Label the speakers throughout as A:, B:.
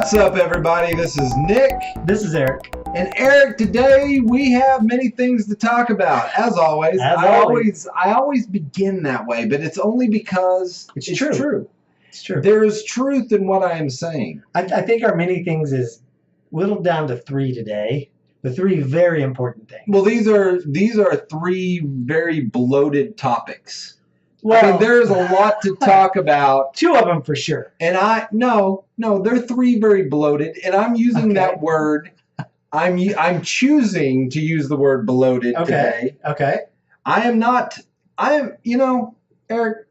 A: What's up, everybody? This is Nick.
B: This is Eric.
A: And Eric, today we have many things to talk about. As always, I always begin that way, but it's only because it's true.
B: It's true.
A: There is truth in what I am saying.
B: I think our many things is whittled down to 3 today. The 3 very important things.
A: Well, these are 3 very bloated topics.
B: Well,
A: I mean, there's a lot to talk about.
B: 2 of them for sure.
A: And no, they're 3 very bloated, and I'm using that word. I'm choosing to use the word bloated today.
B: Okay.
A: Eric,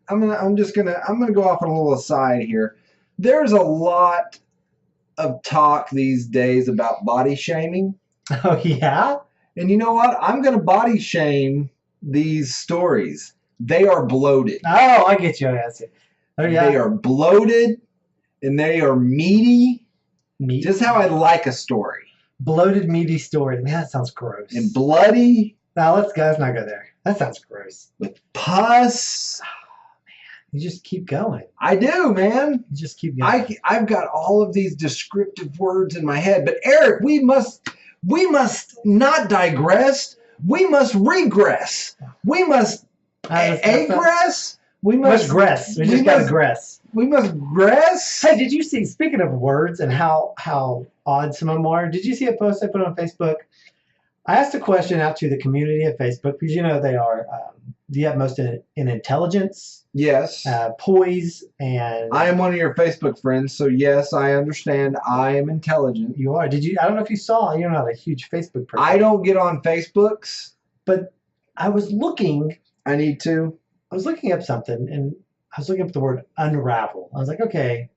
A: I'm gonna go off on a little aside here. There's a lot of talk these days about body shaming.
B: Oh yeah?
A: And you know what? I'm gonna body shame these stories. They are bloated.
B: Oh, I get you. I see. Oh yeah.
A: They are bloated and they are meaty.
B: Meat.
A: Just how I like a story.
B: Bloated, meaty story. Man, that sounds gross.
A: And bloody.
B: Now let's not go there. That sounds gross.
A: With pus.
B: Oh, man. You just keep going.
A: I do, man.
B: You just keep going.
A: I've got all of these descriptive words in my head. But Eric, we must not digress. We must regress. We must aggress. We must
B: gress. We just got to gress.
A: We must gress.
B: Hey, did you see, speaking of words and how odd some of them are, did you see a post I put on Facebook? I asked a question out to the community of Facebook because, they are the utmost in intelligence.
A: Yes.
B: Poise and...
A: I am one of your Facebook friends, so yes, I understand I am intelligent.
B: You are. I don't know if you saw, you're not a huge Facebook person.
A: I don't get on Facebooks.
B: But I was looking...
A: I need to.
B: I was looking up something, and I was looking up the word unravel. I was like, okay.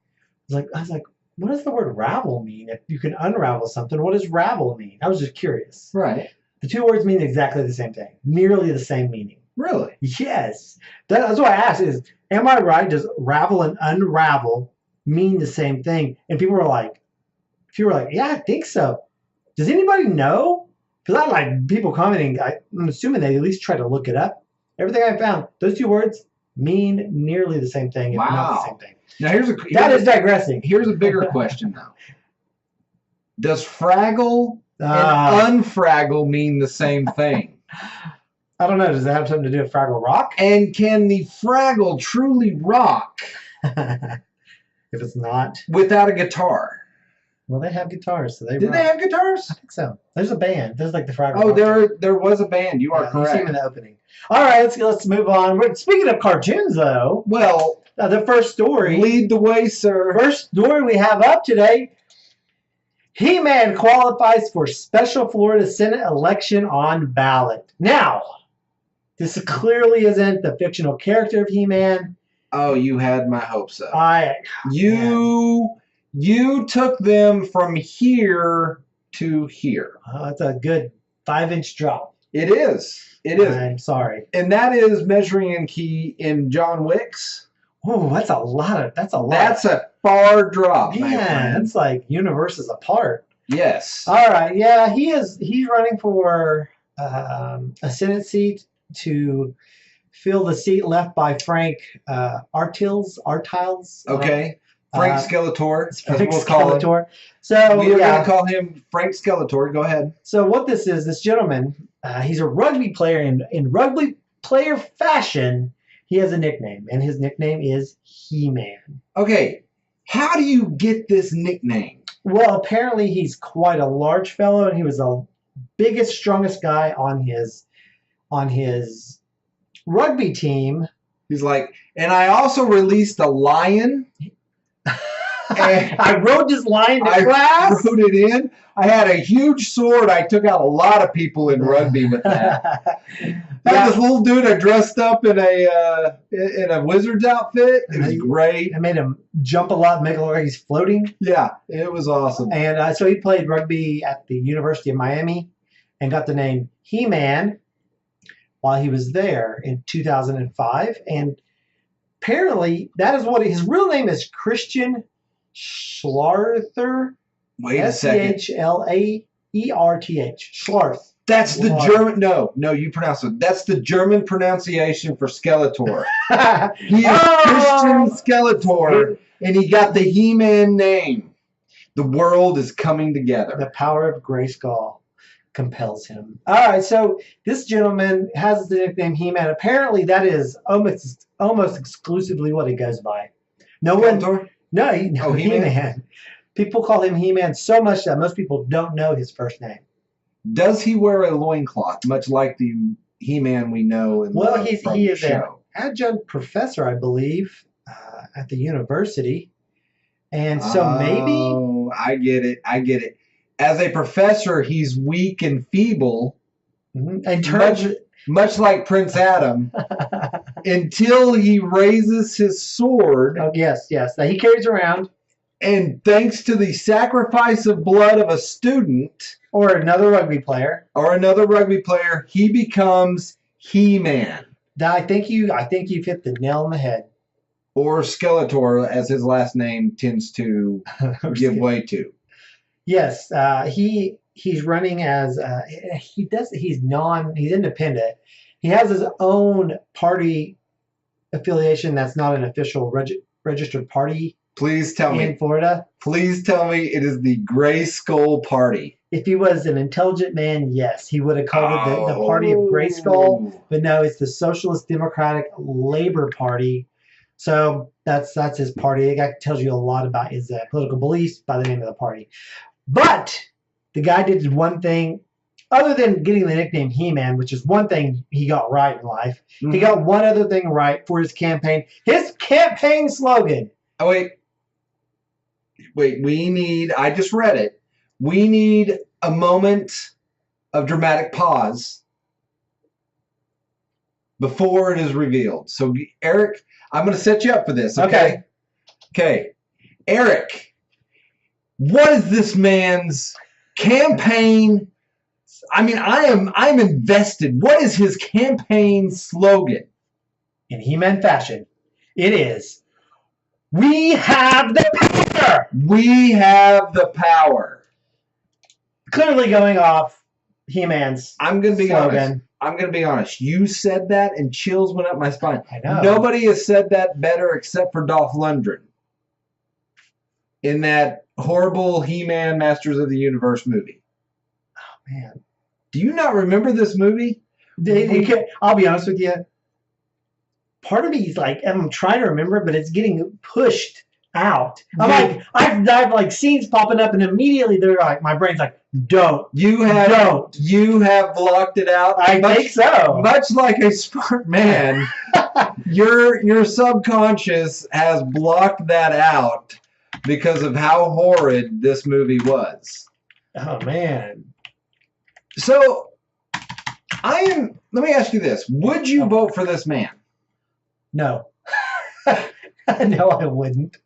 B: I was like, what does the word ravel mean? If you can unravel something, what does ravel mean? I was just curious.
A: Right.
B: The 2 words mean exactly the same thing. Nearly the same meaning.
A: Really?
B: Yes. That's what I asked is, am I right? Does ravel and unravel mean the same thing? And people were like, yeah, I think so. Does anybody know? Because I like people commenting. I'm assuming they at least try to look it up. Everything I found, those 2 words mean nearly the same thing, if not the same thing.
A: Now
B: that is digressing.
A: Here's a bigger question now. Does Fraggle and unfraggle mean the same thing?
B: I don't know. Does that have something to do with Fraggle Rock?
A: And can the Fraggle truly rock
B: if it's not
A: without a guitar?
B: Well, they have guitars, so they
A: Did they have guitars?
B: I think so. There's a band. There's like the Fraggle
A: Rock.
B: Oh,
A: there was a band. You are correct.
B: You see them in the opening. All right, let's move on. Speaking of cartoons, though,
A: well,
B: the first story.
A: Lead the way, sir.
B: First story we have up today. He-Man qualifies for special Florida Senate election on ballot. Now, this clearly isn't the fictional character of He-Man.
A: Oh, you had my hopes up. You took them from here to here.
B: That's a good 5-inch drop.
A: It is. It is.
B: I'm sorry.
A: And that is measuring in key in John Wick's.
B: Oh, that's a lot.
A: That's a far drop,
B: man. It's like universes apart.
A: Yes.
B: All right. Yeah, he's running for a Senate seat to fill the seat left by Frank Artiles.
A: Okay. Frank Skeletor.
B: Frank Skeletor. So
A: we are going to call him Frank Skeletor. Go ahead.
B: So what this is, this gentleman, he's a rugby player. In rugby player fashion, he has a nickname, and his nickname is He-Man.
A: Okay. How do you get this nickname?
B: Well, apparently he's quite a large fellow, and he was the biggest, strongest guy on his rugby team.
A: He's like, and I also released a lion.
B: I rode this lion to class.
A: I rode it in. I had a huge sword. I took out a lot of people in rugby with that. This little dude I dressed up in a wizard's outfit. It was great.
B: I made him jump a lot and make it look like he's floating.
A: Yeah, it was awesome.
B: And so he played rugby at the University of Miami and got the name He-Man while he was there in 2005. And apparently that is what his real name is, Christian Schlarth.
A: Wait a second.
B: Schlaerth. Schlarth.
A: That's the German. No, you pronounce it. That's the German pronunciation for Skeletor. He is Christian Skeletor, and he got the He-Man name. The world is coming together.
B: The power of Grayskull compels him. All right, so this gentleman has the nickname He-Man. Apparently, that is almost exclusively what he goes by.
A: Skeletor?
B: No,
A: He-Man?
B: He-Man. People call him He-Man so much that most people don't know his first name.
A: Does he wear a loincloth, much like the He-Man we know and love from
B: he
A: the
B: is
A: show?
B: an adjunct professor, I believe, at the university. And so maybe...
A: Oh, I get it. As a professor, he's weak and feeble.
B: Mm-hmm.
A: Much like Prince Adam, until he raises his sword.
B: Oh, yes, that he carries around.
A: And thanks to the sacrifice of blood of a student...
B: Or another rugby player,
A: he becomes He-Man.
B: I think you've hit the nail on the head.
A: Or Skeletor, as his last name tends to give way to.
B: Yes, he's running as he's independent. He has his own party affiliation that's not an official registered party.
A: Please tell me
B: in Florida.
A: Please tell me it is the Grayskull Party.
B: If he was an intelligent man, yes, he would have called it the Party of Grayskull. But no, it's the Socialist Democratic Labor Party. So that's his party. That tells you a lot about his political beliefs by the name of the party. But the guy did one thing, other than getting the nickname He-Man, which is one thing he got right in life. Mm-hmm. He got one other thing right for his campaign. His campaign slogan.
A: Oh, wait, I just read it. We need a moment of dramatic pause before it is revealed. So, Eric, I'm going to set you up for this, okay? Okay. Eric, what is this man's campaign? I mean, I'm invested. What is his campaign slogan?
B: In He-Man fashion, it is, "We have the power!"
A: We have the power.
B: Clearly going off He-Man's
A: I'm going to be
B: slogan.
A: honest. You said that and chills went up my spine.
B: I know.
A: Nobody has said that better except for Dolph Lundgren in that horrible He-Man Masters of the Universe movie.
B: Oh, man.
A: Do you not remember this movie?
B: I'll be honest with you. Part of me is like, I'm trying to remember, but it's getting pushed out. I'm like, I've like scenes popping up, and immediately they're like, my brain's like, don't.
A: You have blocked it out.
B: I think so.
A: Much like a smart man, your subconscious has blocked that out because of how horrid this movie was.
B: Oh man.
A: So let me ask you this. Would you vote for this man?
B: No. No, I wouldn't.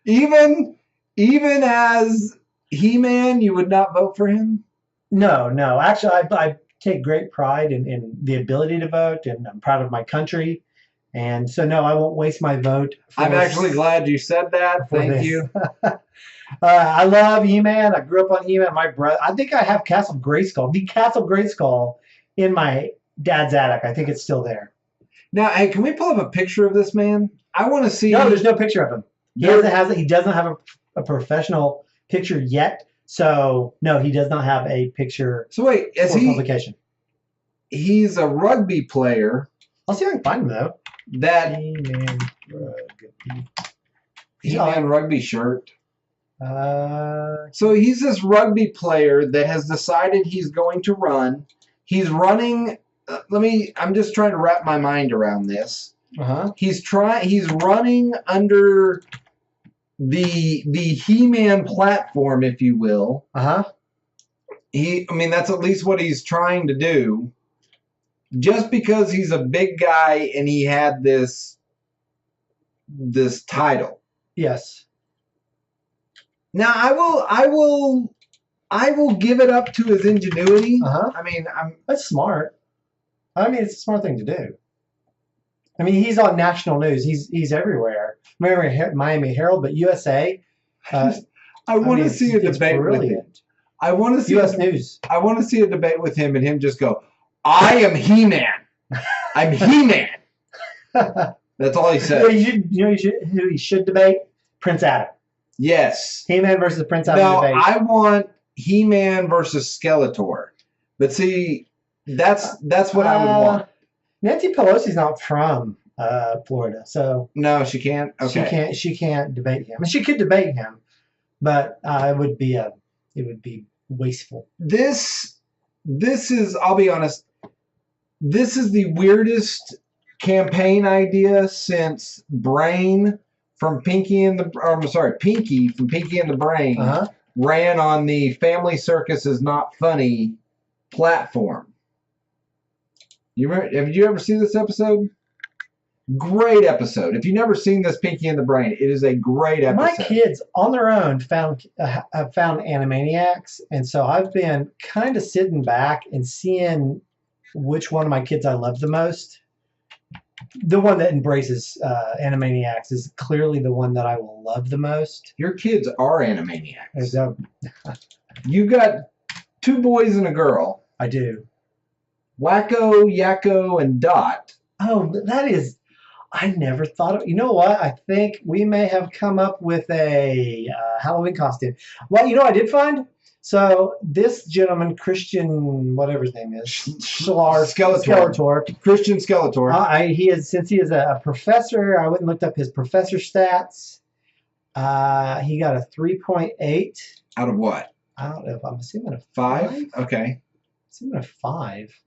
A: Even as He-Man, you would not vote for him?
B: No. Actually, I take great pride in the ability to vote, and I'm proud of my country. And so, no, I won't waste my vote.
A: I'm actually glad you said that. Thank you.
B: I love He-Man. I grew up on He-Man. My brother, I think I have the Castle Grayskull in my dad's attic. I think it's still there.
A: Now, hey, can we pull up a picture of this man? I want to see.
B: No, there's no picture of him. He doesn't have a professional picture yet. So no, he does not have a picture.
A: So wait, is
B: for
A: he
B: publication?
A: He's a rugby player.
B: I'll see if I can find him though.
A: That
B: He-Man
A: rugby shirt. So he's this rugby player that has decided he's going to run. He's running. I'm just trying to wrap my mind around this. He's running under the He-Man platform, if you will. That's at least what he's trying to do. Just because he's a big guy and he had this title.
B: Yes.
A: Now I will give it up to his ingenuity.
B: That's smart. It's a smart thing to do. He's on national news. He's everywhere. Miami Herald, but USA.
A: I want to see a debate with him. I want to see
B: U.S. News.
A: I want to see a debate with him and him just go, "I am He-Man. I'm He-Man." That's all he said.
B: Who he should debate? Prince Adam.
A: Yes.
B: He-Man versus Prince having
A: No,
B: a debate.
A: I want He-Man versus Skeletor. But see, that's what I would want.
B: Nancy Pelosi's not from Florida, so
A: No, she can't. Okay.
B: She can't debate him. And she could debate him, but it would be wasteful.
A: This is, I'll be honest, this is the weirdest campaign idea since Brain from Pinky from Pinky and the Brain ran on the Family Circus is Not Funny platform. Have you ever seen this episode? Great episode. If you've never seen this Pinky and the Brain, it is a great episode.
B: My kids on their own have found Animaniacs, and so I've been kind of sitting back and seeing which one of my kids I love the most. The one that embraces Animaniacs is clearly the one that I will love the most.
A: Your kids are Animaniacs. You got 2 boys and a girl.
B: I do.
A: Wacko, Yakko, and Dot.
B: Oh, that is... I never thought of... You know what? I think we may have come up with a Halloween costume. Well, you know what I did find? So this gentleman, Christian, whatever his name is,
A: Skeletor. Christian Skeletor.
B: Since he is a professor, I went and looked up his professor stats. He got a 3.8.
A: Out of what?
B: I don't know. I'm assuming a
A: 5. Okay.
B: I'm assuming a 5.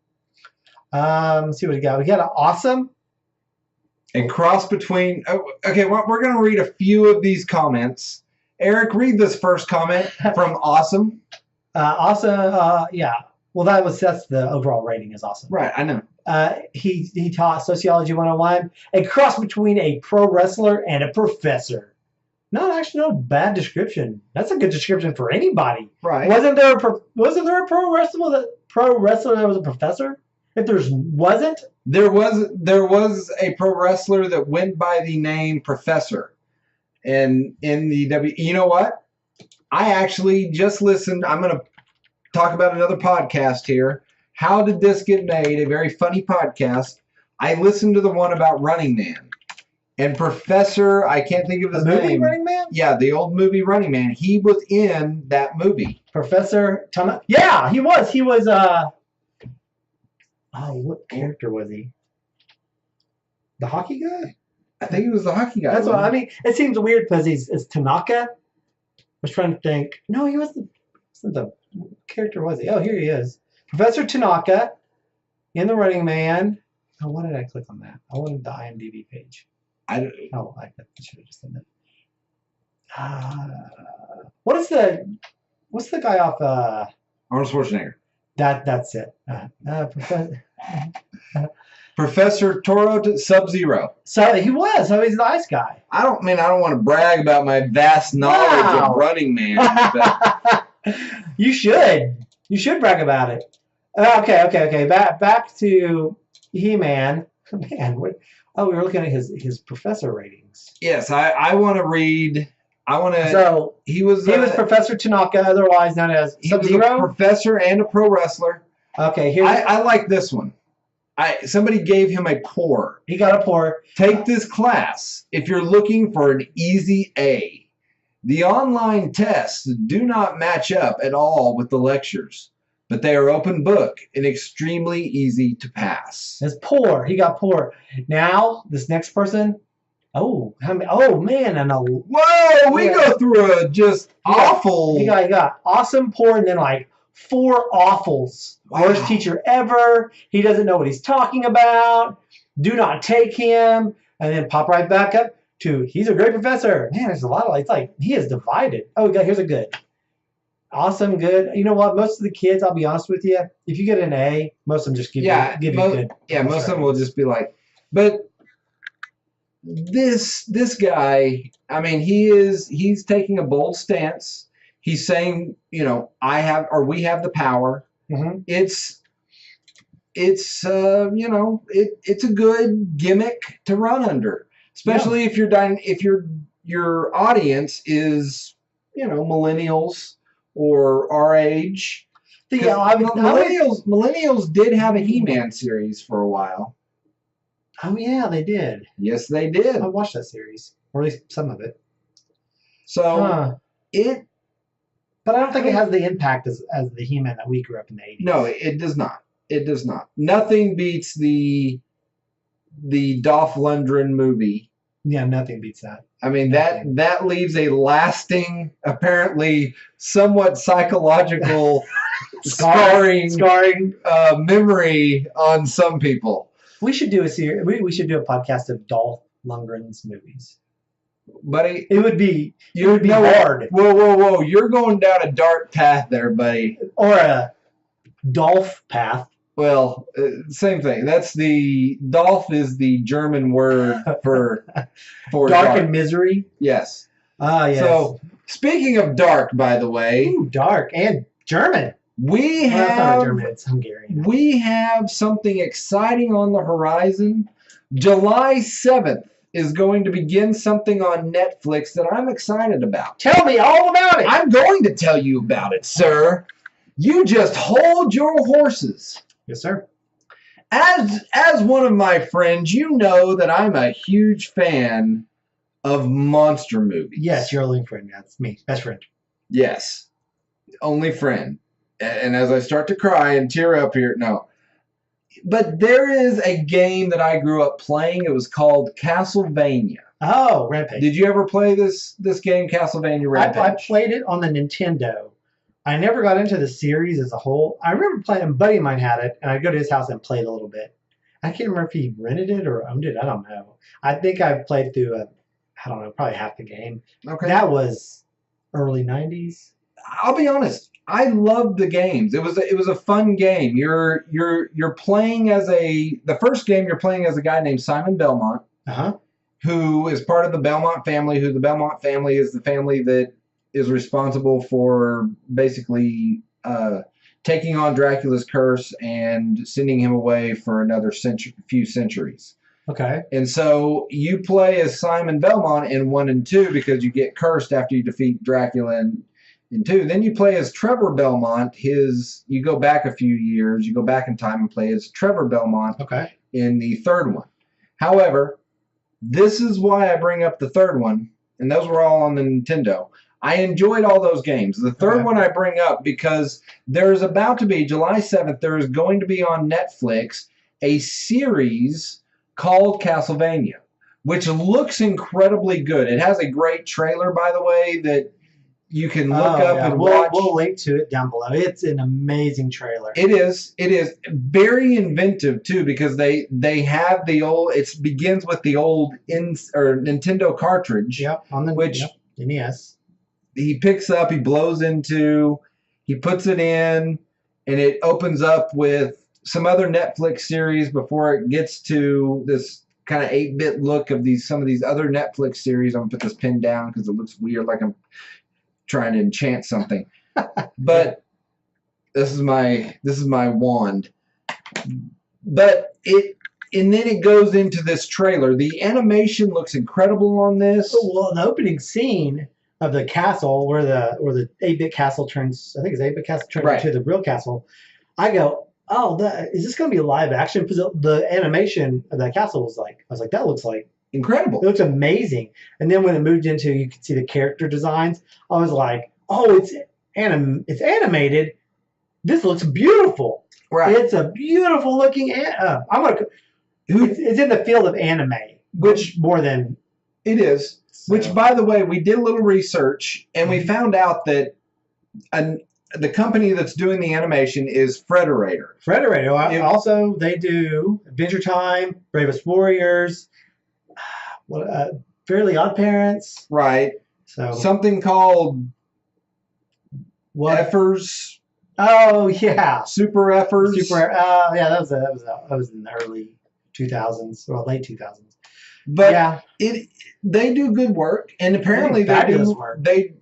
B: Let's see what we got. We got an awesome.
A: And cross between... okay, well, we're going to read a few of these comments. Eric, read this first comment from Awesome.
B: Yeah. Well, that's the overall rating is awesome.
A: Right, I know.
B: He taught Sociology 101, a cross between a pro wrestler and a professor. Not a bad description. That's a good description for anybody.
A: Right.
B: Wasn't there a pro wrestler that was a professor? If wasn't?
A: There was a pro wrestler that went by the name Professor. And in the you know what? I actually just listened. I'm going to talk about another podcast here. How Did This Get Made? A very funny podcast. I listened to the one about Running Man. And Professor, I can't think of his name.
B: Movie Running Man?
A: Yeah, the old movie Running Man. He was in that movie.
B: Professor Thomas? Yeah, he was. He was, what character was he? The hockey guy?
A: I think he was the hockey guy.
B: That's what I mean. It seems weird because it's Tanaka. I was trying to think. No, he wasn't the character, was he? Oh, here he is. Professor Tanaka in the Running Man. Oh, why did I click on that? I wanted the IMDb page. I should have just done that. What's the guy off
A: Arnold Schwarzenegger.
B: That's it.
A: Professor Toro Sub-Zero.
B: So he was. So he's a nice guy.
A: I don't want to brag about my vast knowledge of Running Man. But...
B: You should. You should brag about it. Okay. Back to He-Man. Man, we were looking at his professor ratings.
A: Yes, I want to read.
B: So he was Professor Tanaka, otherwise known as Sub-Zero.
A: He was a professor and a pro wrestler.
B: Okay,
A: I like this one. Somebody gave him a pour.
B: He got a pour.
A: Take this class if you're looking for an easy A. The online tests do not match up at all with the lectures, but they are open book and extremely easy to pass.
B: It's poor. He got poor. Now, this next person, man, and
A: whoa, we go through a just awful.
B: He got awesome, poor, and then like 4 awfuls. Wow. Worst teacher ever. He doesn't know what he's talking about. Do not take him. And then pop right back up to he's a great professor. Man, there's a lot of it's like he is divided. Oh, here's a good. Awesome, good. You know what? Most of the kids, I'll be honest with you, if you get an A, most of them just give you good.
A: Yeah, most of them will just be like, but this guy, I mean, he's taking a bold stance. He's saying, we have the power.
B: Mm-hmm.
A: It's a good gimmick to run under, especially if your audience is, millennials or our age. Millennials did have a He-Man series for a while.
B: Oh yeah, they did.
A: Yes, they did.
B: I watched that series, or at least some of it.
A: So it.
B: But I don't think it has the impact as the He-Man that we grew up in the 80s.
A: No, it does not. It does not. Nothing beats the Dolph Lundgren movie.
B: Yeah, nothing beats that.
A: I mean, that leaves a lasting, apparently somewhat psychological scarring memory on some people.
B: We should do a series. We should do a podcast of Dolph Lundgren's movies.
A: Buddy,
B: it would be hard.
A: Whoa! You're going down a dark path there, buddy.
B: Or a Dolph path.
A: Well, same thing. That's the Dolph is the German word for
B: dark and misery.
A: Yes.
B: Yes.
A: So speaking of dark, by the way,
B: dark and German.
A: That's
B: not German. It's Hungarian.
A: We have something exciting on the horizon. July 7th is going to begin something on Netflix that I'm excited about.
B: Tell me all about it.
A: I'm going to tell you about it, sir. You just hold your horses.
B: Yes, sir.
A: As one of my friends, you know that I'm a huge fan of monster movies.
B: Yes, your only friend. That's me. Best friend.
A: Yes. Only friend. And as I start to cry and tear up here, no. But there is a game that I grew up playing. It was called Castlevania.
B: Oh, Rampage.
A: Did you ever play this game, Castlevania Rampage?
B: I played it on the Nintendo. I never got into the series as a whole. I remember playing, a buddy of mine had it, and I'd go to his house and played a little bit. I can't remember if he rented it or owned it. I don't know. I think I played through probably half the game.
A: Okay.
B: That was early 90s.
A: I'll be honest. I loved the games. It was a fun game. You're playing as the first game you're playing as a guy named Simon Belmont, who is part of the Belmont family. Who the Belmont family is the family that is responsible for basically taking on Dracula's curse and sending him away for another few centuries.
B: Okay.
A: And so you play as Simon Belmont in 1 and 2 because you get cursed after you defeat Dracula in 2. Then you play as Trevor Belmont. You go back a few years. You go back in time and play as Trevor Belmont in the third one. However, this is why I bring up the third one, and those were all on the Nintendo. I enjoyed all those games. The third one I bring up because there's about to be, July 7th, there is going to be on Netflix a series called Castlevania, which looks incredibly good. It has a great trailer, by the way, that you can look up and watch.
B: We'll link to it down below. It's an amazing trailer.
A: It is. It is very inventive too because they have the old. It begins with the old Nintendo cartridge.
B: Yep. NES.
A: He picks up. He blows into. He puts it in, and it opens up with some other Netflix series before it gets to this kind of 8-bit look of some of these other Netflix series. I'm gonna put this pen down because it looks weird, like I'm trying to enchant something. But this is my wand. But and then it goes into this trailer. The animation looks incredible on this.
B: Well, the opening scene of the castle where the 8-bit castle turns, I think it's 8-bit castle turns into the real castle. I go, is this going to be live action? Because the animation of that castle I was like, that looks like
A: incredible.
B: It looks amazing. And then when it moved into, you could see the character designs. I was like, it's animated. This looks beautiful.
A: Right.
B: It's a beautiful looking. It's in the field of anime, which more than
A: it is. So. Which, by the way, we did a little research and we found out that the company that's doing the animation is Frederator.
B: Frederator. Also, they do Adventure Time, Bravest Warriors, Fairly Odd Parents.
A: Right.
B: So
A: something called Effers.
B: Oh yeah.
A: Super Effers.
B: Yeah, that was in the early 2000s or late 2000s.
A: But yeah, they do good work, and apparently they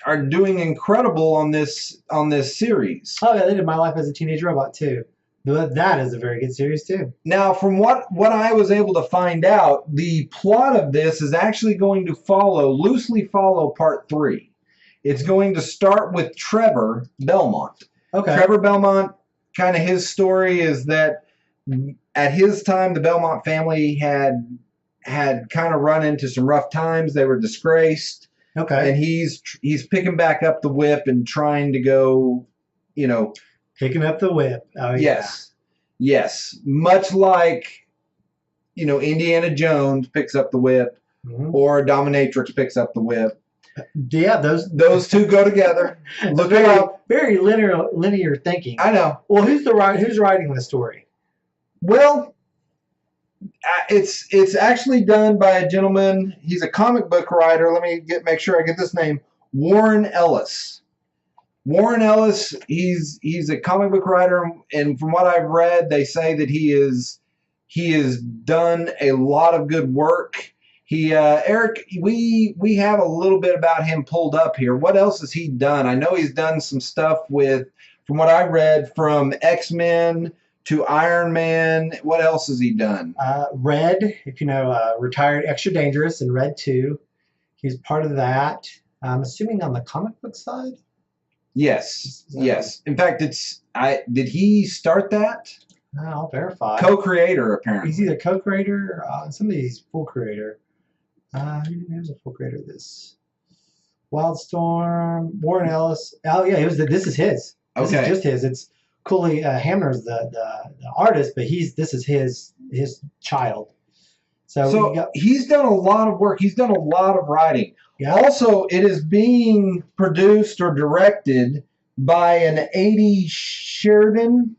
A: are doing incredible on this series.
B: Oh yeah, they did My Life as a Teenage Robot too. That is a very good series too.
A: Now, from what I was able to find out, the plot of this is actually going to loosely follow part 3. It's going to start with Trevor Belmont.
B: Okay.
A: Trevor Belmont, kind of his story is that at his time, the Belmont family had kind of run into some rough times. They were disgraced.
B: Okay.
A: And he's picking back up the whip and trying to go,
B: Picking up the whip. Oh,
A: yes. Much like, Indiana Jones picks up the whip, or Dominatrix picks up the whip.
B: Yeah,
A: those two go together. Look it up.
B: Very linear thinking.
A: I know.
B: Well, who's writing the story?
A: Well, it's actually done by a gentleman. He's a comic book writer. Let me make sure I get this name. Warren Ellis. Warren Ellis. He's a comic book writer, and from what I've read, they say that he has done a lot of good work. Eric, we have a little bit about him pulled up here. What else has he done? I know he's done some stuff from what I read, from X-Men to Iron Man. What else has he done?
B: Red, if you know, Retired Extra Dangerous in Red 2. He's part of that. I'm assuming on the comic book side?
A: Yes. In fact, did he start that?
B: I'll verify.
A: Co-creator, apparently.
B: He's either co-creator, somebody's full creator. Who's a full creator of this? Wildstorm, Warren Ellis. Oh yeah, this is his. This is just his. It's Cooley Hamner's the artist, but this is his child. So
A: he's done a lot of work. He's done a lot of writing. Yeah. Also, it is being produced or directed by an A.D. Sheridan.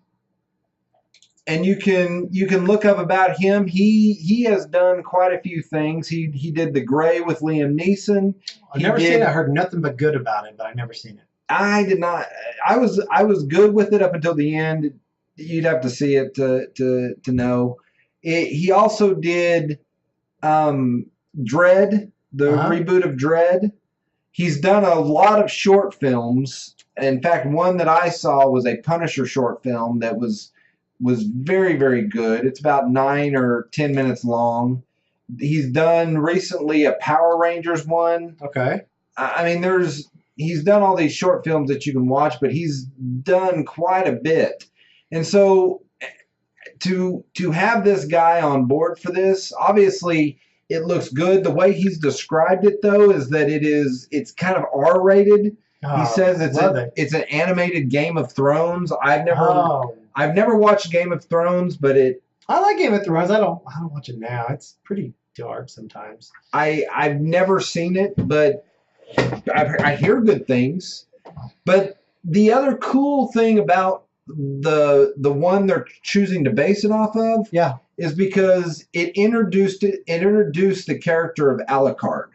A: And you can look up about him. He has done quite a few things. He did The Gray with Liam Neeson.
B: I've never seen it. I heard nothing but good about it, but I've never seen it.
A: I did not. I was good with it up until the end. You'd have to see it to know. He also did Dredd, the reboot of Dredd. He's done a lot of short films. In fact, one that I saw was a Punisher short film that was very, very good. It's about 9 or 10 minutes long. He's done recently a Power Rangers one.
B: Okay.
A: I mean, he's done all these short films that you can watch, but he's done quite a bit. And so to have this guy on board for this, obviously it looks good. The way he's described it, though, is that it's kind of R-rated. He says it's an animated Game of Thrones. I've never watched Game of Thrones, but
B: I like Game of Thrones. I don't watch it now. It's pretty dark sometimes.
A: I've never seen it, but I hear good things. But the other cool thing about the one they're choosing to base it off of, is because it introduced the character of Alucard.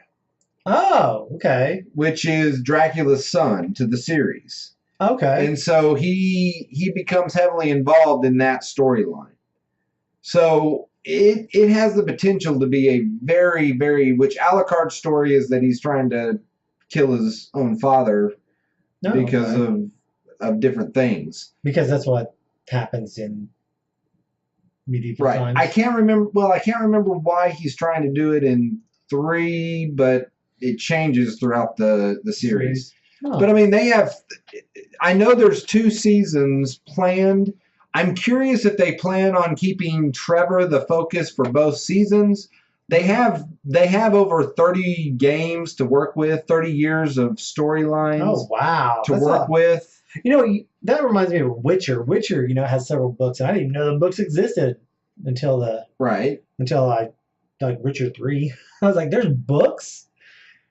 B: Oh, okay.
A: Which is Dracula's son to the series.
B: Okay.
A: And so he becomes heavily involved in that storyline. So it has the potential to be a very, very, which Alucard's story is that he's trying to kill his own father because of different things.
B: Because that's what happens in medieval times.
A: I can't remember why he's trying to do it in 3, but it changes throughout the series. Oh. But I mean, I know there's 2 seasons planned. I'm curious if they plan on keeping Trevor the focus for both seasons. They have over 30 games to work with, 30 years of storylines.
B: Oh, wow.
A: To work with.
B: That reminds me of Witcher. Witcher, has several books. And I didn't even know the books existed until I like Witcher 3. I was like, there's books?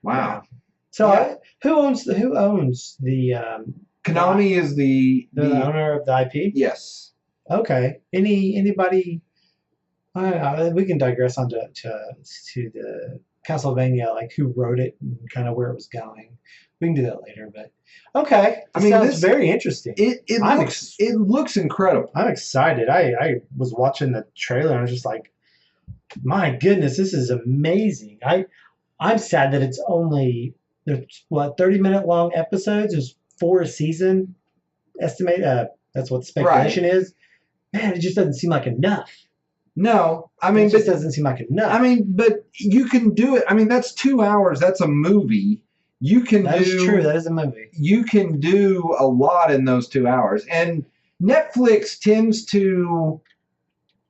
A: Wow.
B: So who owns the
A: Konami is the
B: owner of the IP?
A: Yes.
B: Okay. Anybody we can digress on to the Castlevania, like who wrote it and kind of where it was going. We can do that later, but okay. Sounds very interesting.
A: It looks incredible.
B: I'm excited. I was watching the trailer and I was just like, my goodness, this is amazing. I'm sad that it's only 30-minute long episodes. There's 4 a season. Estimate. That's what the speculation is. Man, it just doesn't seem like enough.
A: No, I mean,
B: it just doesn't seem like enough.
A: I mean, but you can do it. I mean, that's 2 hours. That's a movie. That is true. That is a movie. You can do a lot in those 2 hours, and Netflix tends to.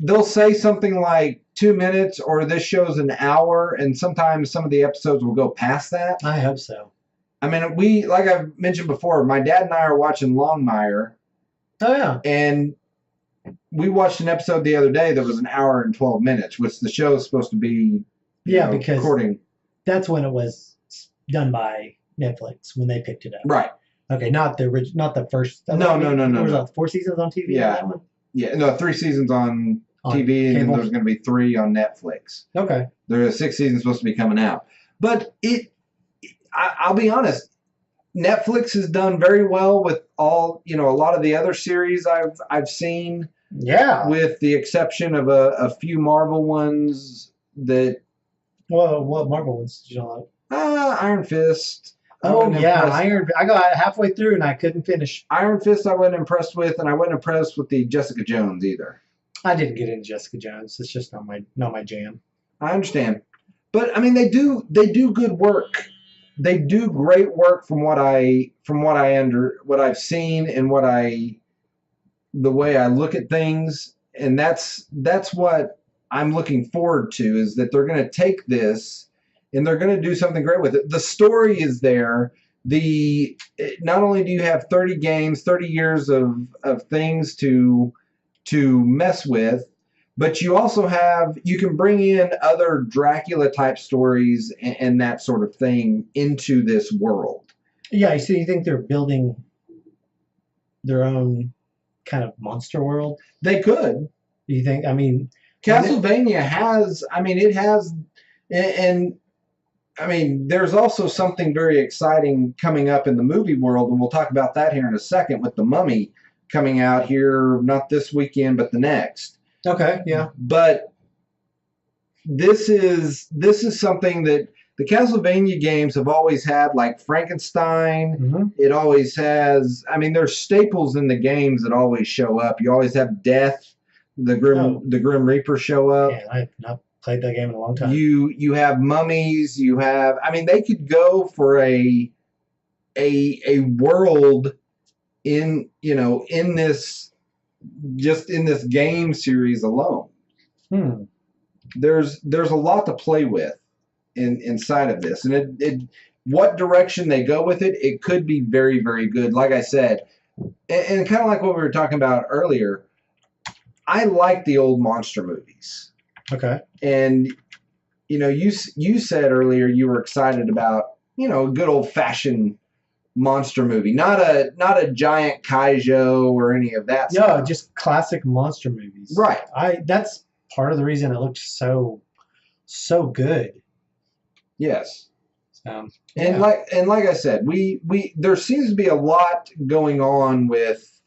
A: They'll say something like 2 minutes, or this show's an hour, and sometimes some of the episodes will go past that.
B: I hope so.
A: I mean, like I've mentioned before, my dad and I are watching Longmire.
B: Oh, yeah.
A: And we watched an episode the other day that was an hour and 12 minutes, which the show is supposed to be
B: because
A: recording.
B: That's when it was done by Netflix, when they picked it up.
A: Right.
B: Okay, not the first.
A: No.
B: Was that 4 seasons on TV?
A: Yeah.
B: On that one?
A: Yeah, no, 3 seasons on TV, and then there's going to be 3 on Netflix.
B: Okay.
A: There are 6 seasons supposed to be coming out. But I'll be honest, Netflix has done very well with all, a lot of the other series I've seen.
B: Yeah.
A: With the exception of a few Marvel ones that.
B: Well, what Marvel ones did you like?
A: Iron Fist.
B: Oh, yeah, I got halfway through and I couldn't finish.
A: Iron Fist I wasn't impressed with, and I wasn't impressed with the Jessica Jones either.
B: I didn't get into Jessica Jones. It's just not my jam.
A: I understand. But I mean they do good work. They do great work from what I've seen and the way I look at things, and that's what I'm looking forward to, is that they're going to take this and they're going to do something great with it. The story is there. Not only do you have 30 games, 30 years of things to mess with, but you also you can bring in other Dracula type stories and that sort of thing into this world. Yeah,
B: so you think they're building their own kind of monster world?
A: They could.
B: You think? I mean,
A: Castlevania has. I mean, it has, and I mean, there's also something very exciting coming up in the movie world, and we'll talk about that here in a second with The Mummy coming out here, not this weekend, but the next.
B: Okay, yeah.
A: But this is something that the Castlevania games have always had, like Frankenstein.
B: Mm-hmm.
A: It always has. I mean, there's staples in the games that always show up. You always have death. The Grim Reaper show up.
B: Yeah, I have not played that game in a long time.
A: You have mummies. You have. I mean, they could go for a world in this game series alone. There's a lot to play with inside of this, and what direction they go with it could be very, very good. Like I said, and kind of like what we were talking about earlier, I like the old monster movies.
B: Okay.
A: And you said earlier you were excited about a good old fashioned monster movie, not a giant kaijo or any of that stuff.
B: No, just classic monster movies.
A: Right.
B: That's part of the reason it looked so good.
A: Yes.
B: Yeah.
A: And like I said, we there seems to be a lot going on with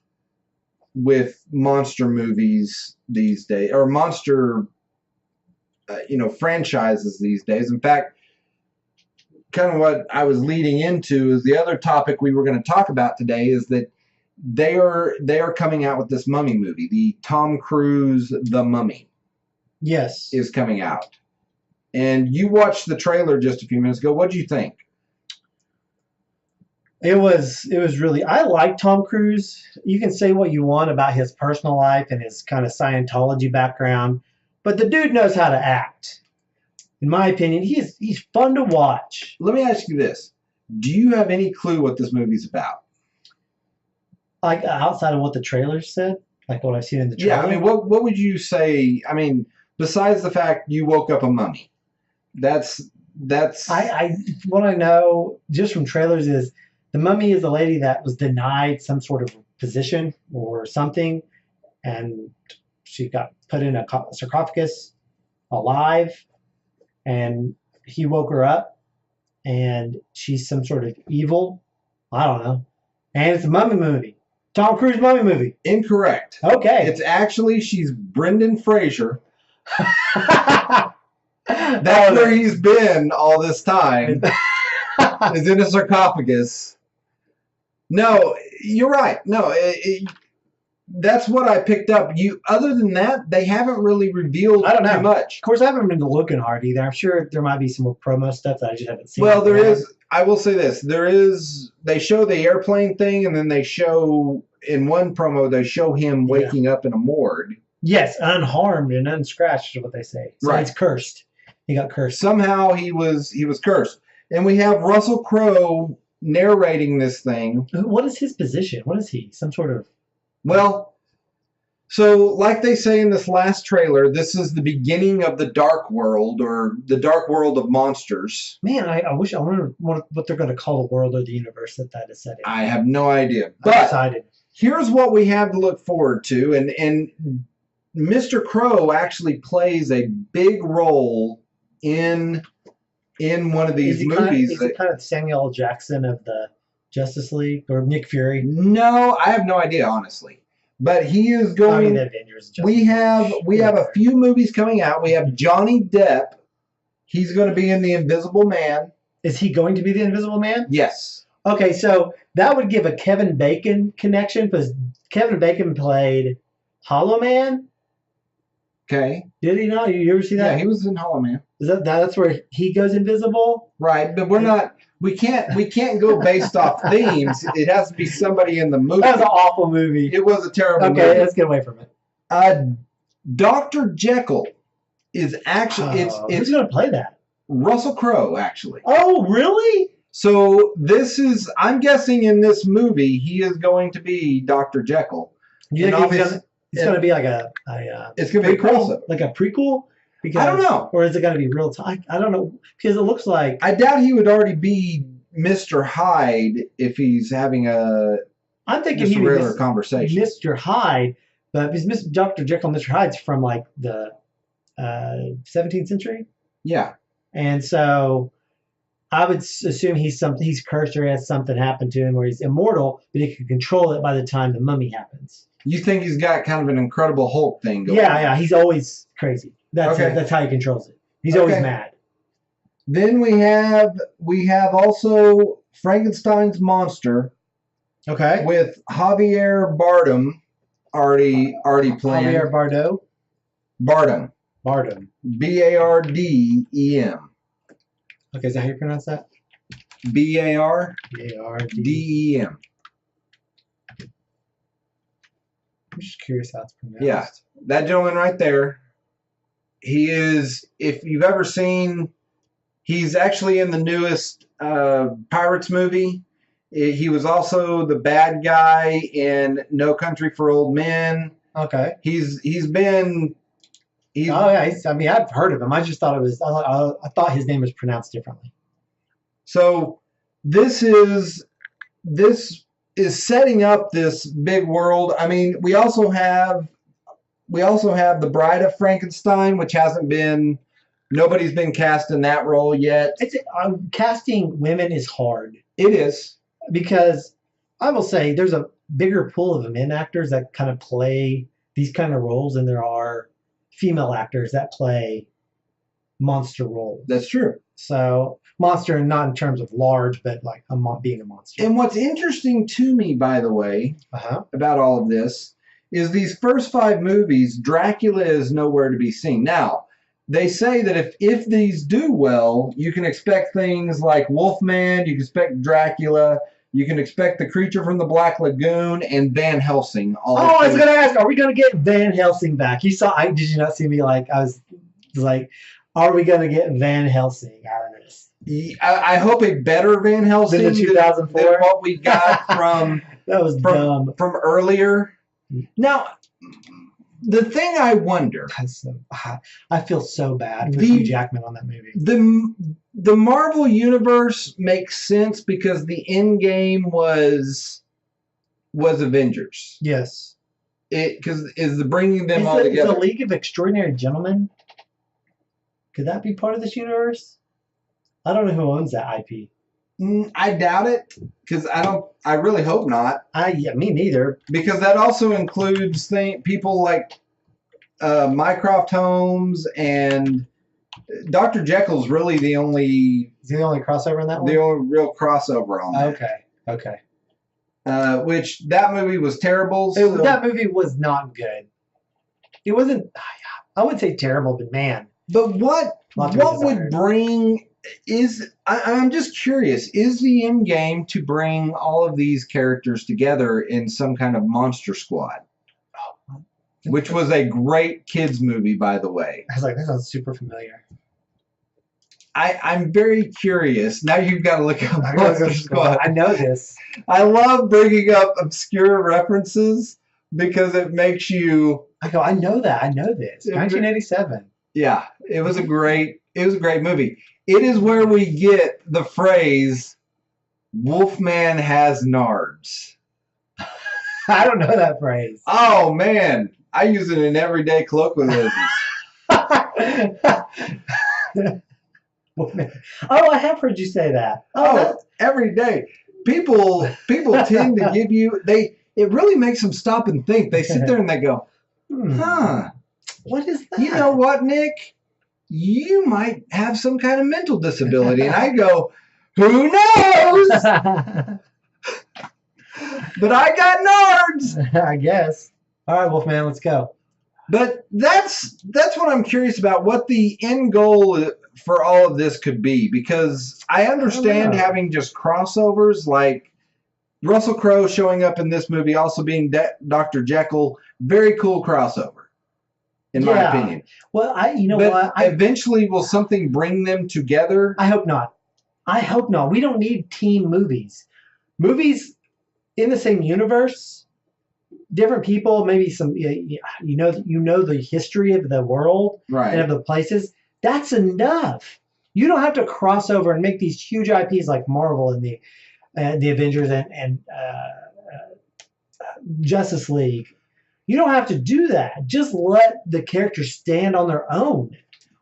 A: monster movies these days, or monster franchises these days. In fact, kind of what I was leading into is the other topic we were going to talk about today is that they are coming out with this Mummy movie. The Tom Cruise The Mummy.
B: Yes.
A: Is coming out. And you watched the trailer just a few minutes ago. What did you think?
B: It was really, I like Tom Cruise. You can say what you want about his personal life and his kind of Scientology background, but the dude knows how to act. In my opinion, he's fun to watch.
A: Let me ask you this. Do you have any clue what this movie's about?
B: Like outside of what the trailer said? Like what I've seen in the trailer?
A: Yeah, I mean, what would you say? I mean, besides the fact you woke up a mummy. That's
B: what I know just from trailers is the mummy is a lady that was denied some sort of position or something, and she got put in a sarcophagus alive, and he woke her up, and she's some sort of evil. I don't know. And it's a mummy movie. Tom Cruise mummy movie.
A: Incorrect.
B: Okay.
A: It's actually, she's Brendan Fraser. That's where he's been all this time. Is in a sarcophagus. No, you're right. No, that's what I picked up. Other than that, they haven't really revealed too much.
B: Of course, I haven't been looking hard either. I'm sure there might be some more promo stuff that I just haven't seen.
A: Well, there is. I will say this. There is. They show the airplane thing, and then they show in one promo they show him waking up in a morgue.
B: Yes, unharmed and unscratched is what they say. So
A: Right.
B: he's cursed. He got cursed.
A: Somehow he was cursed. And we have Russell Crowe narrating this thing.
B: What is his position? What is he? Some sort of...
A: Well, so like they say in this last trailer, this is the beginning of the dark world, or the dark world of monsters.
B: Man, I wish I wonder what they're going to call the world or the universe that is set in.
A: I have no idea.
B: I'm
A: But
B: excited.
A: here's what we have to look forward to. And Mr. Crow actually plays a big role in one of these movies.
B: Is he kind of Samuel L. Jackson of the Justice League, or Nick Fury?
A: No, I have no idea, honestly. But he is going.
B: I mean, Avengers.
A: We have a few movies coming out. We have Johnny Depp. He's going to be in The Invisible Man.
B: Is he going to be the Invisible Man?
A: Yes.
B: Okay, so that would give a Kevin Bacon connection, because Kevin Bacon played Hollow Man.
A: Okay.
B: Did he not? You ever see that?
A: Yeah, he was in Hollow Man.
B: Is that's where he goes invisible?
A: Right, but we're not. We can't go based off themes. It has to be somebody in the movie.
B: That was an awful movie.
A: It was a terrible movie.
B: Okay, let's get away from it.
A: Dr. Jekyll is actually
B: who's going to play that?
A: Russell Crowe, actually.
B: Oh, really?
A: So this is, I'm guessing in this movie he is going to be Dr. Jekyll.
B: You think it's going to be like
A: it's going to be a crossover,
B: like a prequel? Because,
A: I don't know.
B: Or is it going to be real time? I don't know, because it looks like...
A: I doubt he would already be Mr. Hyde if he's having
B: I'm thinking
A: just a regular conversation.
B: Mr. Hyde, but because Dr. Jekyll and Mr. Hyde's from like the 17th century.
A: Yeah.
B: And so I would assume he's cursed or has something happen to him where he's immortal, but he can control it by the time the mummy happens.
A: You think he's got kind of an Incredible Hulk thing going on?
B: Yeah, he's always crazy. That's
A: Okay.
B: That's how he controls it. He's always mad.
A: Then we have also Frankenstein's monster.
B: Okay.
A: With Javier Bardem already planned.
B: Javier Bardem.
A: Bardem.
B: Bardem.
A: Bardem.
B: Okay, is that how you pronounce that?
A: Bardem.
B: I'm just curious how it's pronounced.
A: Yeah, that gentleman right there. He is, if you've ever seen, he's actually in the newest Pirates movie. He was also the bad guy in No Country for Old Men.
B: Okay.
A: He's been.
B: I've heard of him. I just thought it was. I thought his name was pronounced differently.
A: So this is setting up this big world. I mean, we also have the Bride of Frankenstein, which nobody's been cast in that role yet.
B: Casting women is hard.
A: It is.
B: Because I will say there's a bigger pool of men actors that kind of play these kind of roles than there are female actors that play monster roles.
A: That's true.
B: So monster, not in terms of large, but like being a monster.
A: And what's interesting to me, by the way, about all of this, is these first 5 movies, Dracula is nowhere to be seen. Now, they say that if these do well, you can expect things like Wolfman, you can expect Dracula, you can expect The Creature from the Black Lagoon, and Van Helsing.
B: I was going to ask, are we going to get Van Helsing back? Did you not see me like, I was like, are we going to get Van Helsing out of this?
A: I hope a better Van Helsing
B: than the 2004?
A: Than what we got from,
B: that was dumb.
A: From earlier. Now, the thing I wonder...
B: I feel so bad for Hugh Jackman on that movie.
A: The Marvel Universe makes sense because the end game was Avengers.
B: Yes.
A: Because is bringing them all together.
B: Is the League of Extraordinary Gentlemen, could that be part of this universe? I don't know who owns that IP.
A: I doubt it, because I really hope not.
B: Me neither.
A: Because that also includes people like Mycroft Holmes, and Dr. Jekyll's really the only...
B: Is he the only crossover in that one?
A: The only real crossover on that.
B: Okay.
A: Which, that movie was terrible.
B: That movie was not good. It wasn't... I would say terrible, but man.
A: But what would bring... I'm just curious, is the end game to bring all of these characters together in some kind of monster squad? which was a great kids movie, by the way.
B: I was like, that sounds super familiar.
A: I'm very curious. Now you've got to look up Monster Squad.
B: I know this.
A: I love bringing up obscure references because it makes you...
B: I know that. I know this. 1987.
A: Yeah, it was a great movie. It is where we get the phrase, Wolfman has nards.
B: I don't know that phrase.
A: Oh, man. I use it in everyday colloquialisms.
B: Oh, I have heard you say that.
A: Oh, every day. People tend to give you... It really makes them stop and think. They sit there and they go,
B: what is that?
A: You know what, Nick? You might have some kind of mental disability. And I go, who knows? But I got nards.
B: I guess. All right, Wolfman, let's go.
A: But that's what I'm curious about, what the end goal for all of this could be. Because I understand having just crossovers, like Russell Crowe showing up in this movie, also being Dr. Jekyll. Very cool crossover, in my opinion.
B: Well,
A: eventually, will something bring them together?
B: I hope not. I hope not. We don't need team movies. Movies in the same universe, different people, maybe some, you know the history of the world and of the places. That's enough. You don't have to cross over and make these huge IPs like Marvel and the Avengers and Justice League. You don't have to do that. Just let the characters stand on their own.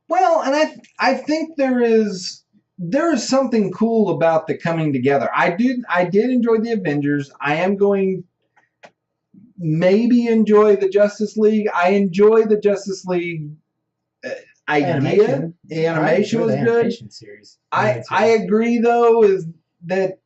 A: Well, and I think there is something cool about the coming together. I did enjoy the Avengers. I am going maybe enjoy the Justice League. I enjoy the Justice League idea. The animation was good.
B: Series.
A: I agree though is that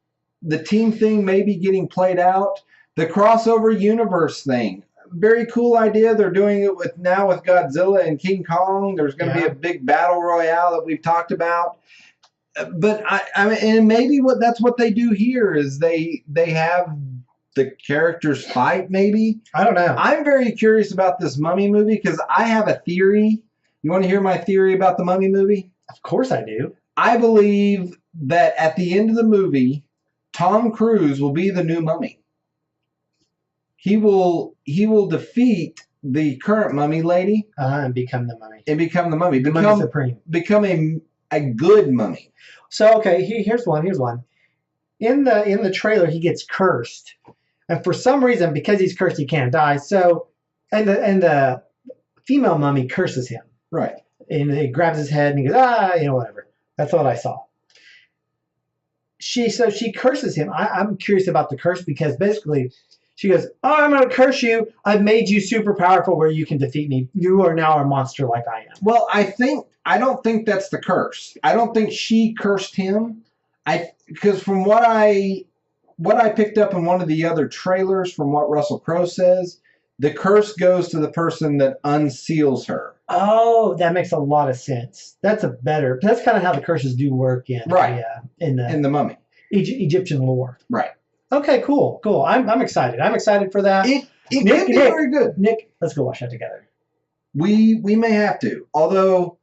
A: the team thing may be getting played out. The crossover universe thing. Very cool idea. They're doing it with Godzilla and King Kong. There's going to be a big battle royale that we've talked about. But I mean, and maybe that's what they do here is they have the characters fight. Maybe
B: I don't know.
A: I'm very curious about this Mummy movie because I have a theory. You want to hear my theory about the Mummy movie?
B: Of course I do.
A: I believe that at the end of the movie, Tom Cruise will be the new Mummy. He will defeat the current Mummy lady
B: and become the Mummy.
A: Become
B: supreme.
A: Become a good Mummy.
B: So okay, here's one. In the trailer, he gets cursed, and for some reason, because he's cursed, he can't die. So, and the female Mummy curses him.
A: Right.
B: And he grabs his head and he goes, whatever. That's what I saw. She curses him. I'm curious about the curse because basically she goes, I'm going to curse you. I've made you super powerful where you can defeat me. You are now a monster like I am.
A: Well, I don't think that's the curse. I don't think she cursed him. Because from what I picked up in one of the other trailers from what Russell Crowe says, the curse goes to the person that unseals her.
B: Oh, that makes a lot of sense. That's kind of how the curses do work in
A: the Mummy
B: Egyptian lore.
A: Right.
B: Okay, cool. I'm excited. I'm excited for that.
A: It could be very good.
B: Nick, let's go watch that together.
A: We may have to. Although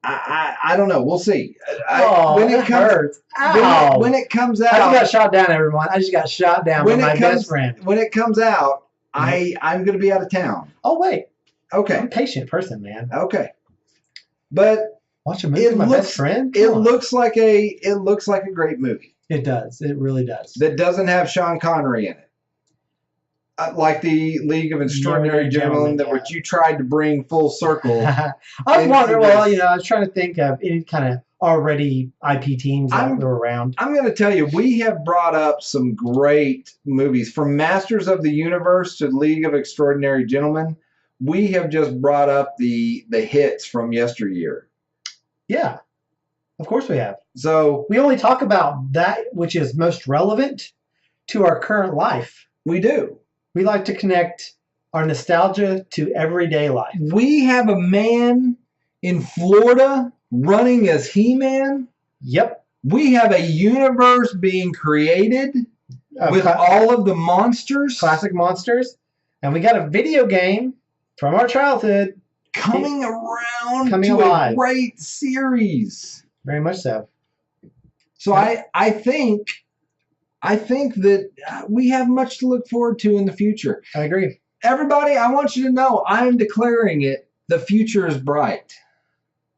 A: I don't know. We'll see.
B: When it comes out.
A: I
B: just got shot down, everyone. I just got shot down by my best friend.
A: When it comes out, I'm going to be out of town.
B: Oh, wait.
A: Okay.
B: I'm a patient person, man.
A: Okay. But
B: watch a movie with my best friend?
A: It looks like a great movie.
B: It does. It really does.
A: That doesn't have Sean Connery in it. Like the League of Extraordinary Gentlemen, which you tried to bring full circle.
B: I was wondering, I was trying to think of any kind of already IP teams that were around.
A: I'm going to tell you, we have brought up some great movies. From Masters of the Universe to League of Extraordinary Gentlemen, we have just brought up the hits from yesteryear.
B: Yeah, of course we have.
A: So
B: we only talk about that which is most relevant to our current life.
A: We do.
B: We like to connect our nostalgia to everyday life.
A: We have a man in Florida running as He-Man.
B: Yep.
A: We have a universe being created with all of the monsters.
B: Classic monsters. And we got a video game from our childhood
A: coming around
B: coming
A: to
B: alive.
A: a great series.
B: Very much so.
A: So I think that we have much to look forward to in the future.
B: I agree.
A: Everybody, I want you to know, I am declaring it. The future is bright.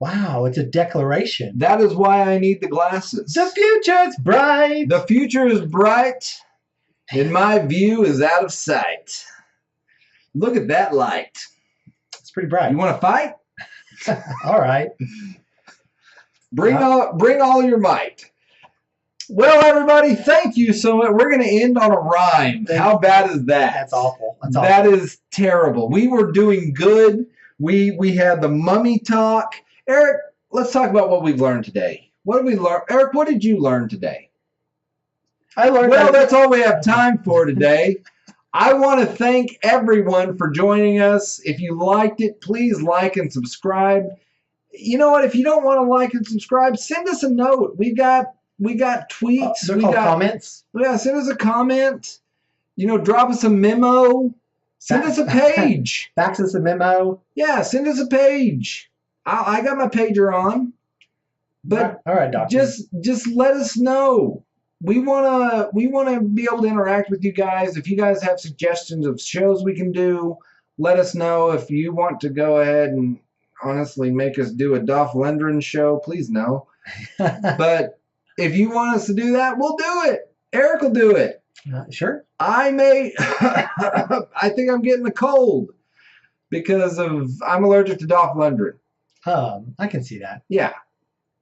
B: Wow, it's a declaration.
A: That is why I need the glasses.
B: The future's bright.
A: The future is bright, and my view is out of sight. Look at that light.
B: It's pretty bright.
A: You want to fight?
B: All right.
A: Bring all your might. Well, everybody, thank you so much. We're going to end on a rhyme. How bad is that?
B: That's awful. That's awful.
A: That is terrible. We were doing good. We had the mummy talk. Eric, let's talk about what we've learned today. What did we learn? Eric, what did you learn today?
B: I learned.
A: Well, that's all we have time for today. I want to thank everyone for joining us. If you liked it, please like and subscribe. You know what? If you don't want to like and subscribe, send us a note. We got tweets.
B: They're called comments.
A: Yeah, send us a comment. Drop us a memo. Send us a page.
B: Fax us a memo.
A: Yeah, send us a page. I got my pager on. But
B: all right, doctor.
A: just let us know. We wanna be able to interact with you guys. If you guys have suggestions of shows we can do, let us know. If you want to go ahead and honestly make us do a Dolph Lundgren show, please no. But if you want us to do that, we'll do it. Eric will do it.
B: Sure.
A: I think I'm getting a cold because I'm allergic to Dolph Lundgren.
B: I can see that.
A: Yeah.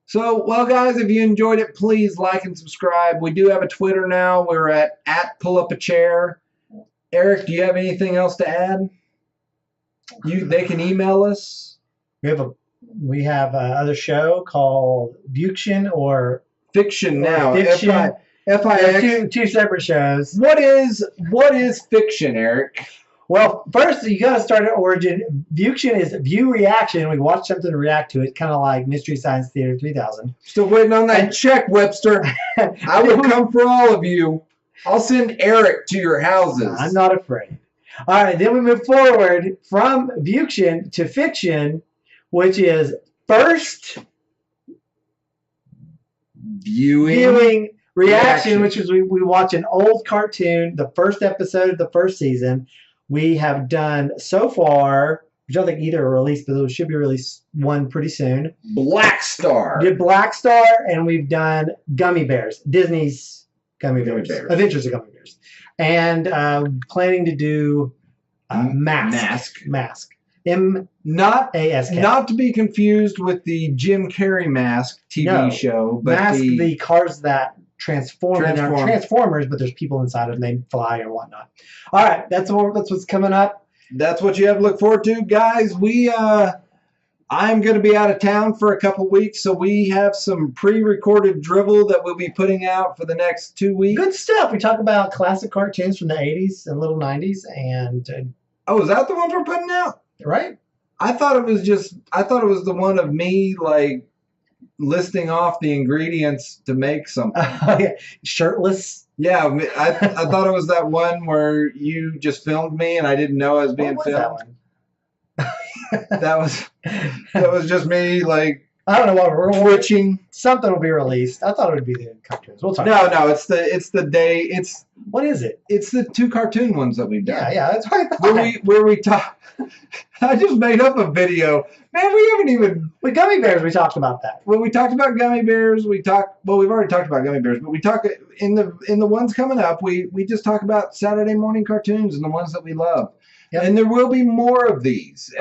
A: So, well, guys, if you enjoyed it, please like and subscribe. We do have a Twitter now. We're at @PullUpAChair. Eric, do you have anything else to add? They can email us.
B: We have another show called Vuction or
A: Fiction now.
B: Fiction.
A: FIX.
B: Two separate shows.
A: What is fiction, Eric?
B: Well, first you got to start at origin. Vuction is view reaction. We watch something and react to it, kind of like Mystery Science Theater 3000.
A: Still waiting on that check, Webster. I will come for all of you. I'll send Eric to your houses.
B: I'm not afraid. All right, then we move forward from Vuction to Fiction, which is first viewing reaction, which is we watch an old cartoon, the first episode of the first season. We have done so far, which I don't think either are released, but there should be released one pretty soon.
A: Black Star.
B: Did Black Star, and we've done Gummy Bears, Disney's Gummy Bears. Adventures of Gummy Bears. And planning to do Mask. M-A-S-K.
A: Not to be confused with the Jim Carrey Mask TV show. But
B: Mask, the cars that transform. They're Transformers, but there's people inside of them. They fly and whatnot. All right, that's what's coming up.
A: That's what you have to look forward to, guys. I'm going to be out of town for a couple weeks, so we have some pre-recorded drivel that we'll be putting out for the next 2 weeks.
B: Good stuff. We talk about classic cartoons from the 80s and little 90s, and
A: is that the ones we're putting out?
B: Right.
A: I thought it was the one of me like listing off the ingredients to make something.
B: Shirtless.
A: Yeah, I thought it was that one where you just filmed me and I didn't know I was being filmed. That was just me like
B: I don't know what we're
A: twitching.
B: Something will be released. I thought it would be the cartoons. We'll talk.
A: No, it's the day.
B: What is it?
A: It's the 2 cartoon ones that we've done.
B: Yeah, that's what I thought.
A: Where we talk. I just made up a video. Man, we haven't even.
B: With Gummy Bears, we talked about that.
A: Well, we talked about Gummy Bears. We've already talked about Gummy Bears, but we talk in the ones coming up. We just talk about Saturday morning cartoons and the ones that we love. Yep. And there will be more of these.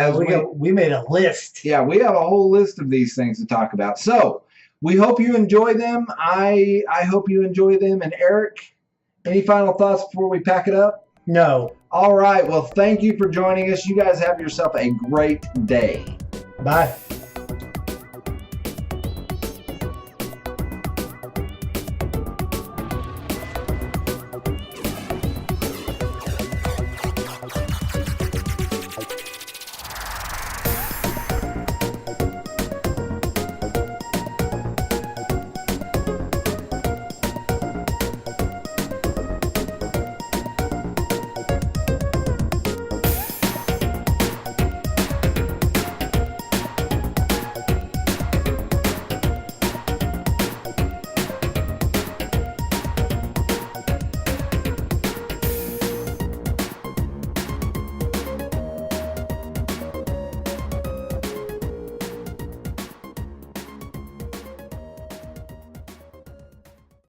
B: We made a list.
A: Yeah, we have a whole list of these things to talk about. So we hope you enjoy them. I hope you enjoy them. And Eric, any final thoughts before we pack it up?
B: No.
A: All right. Well, thank you for joining us. You guys have yourself a great day.
B: Bye.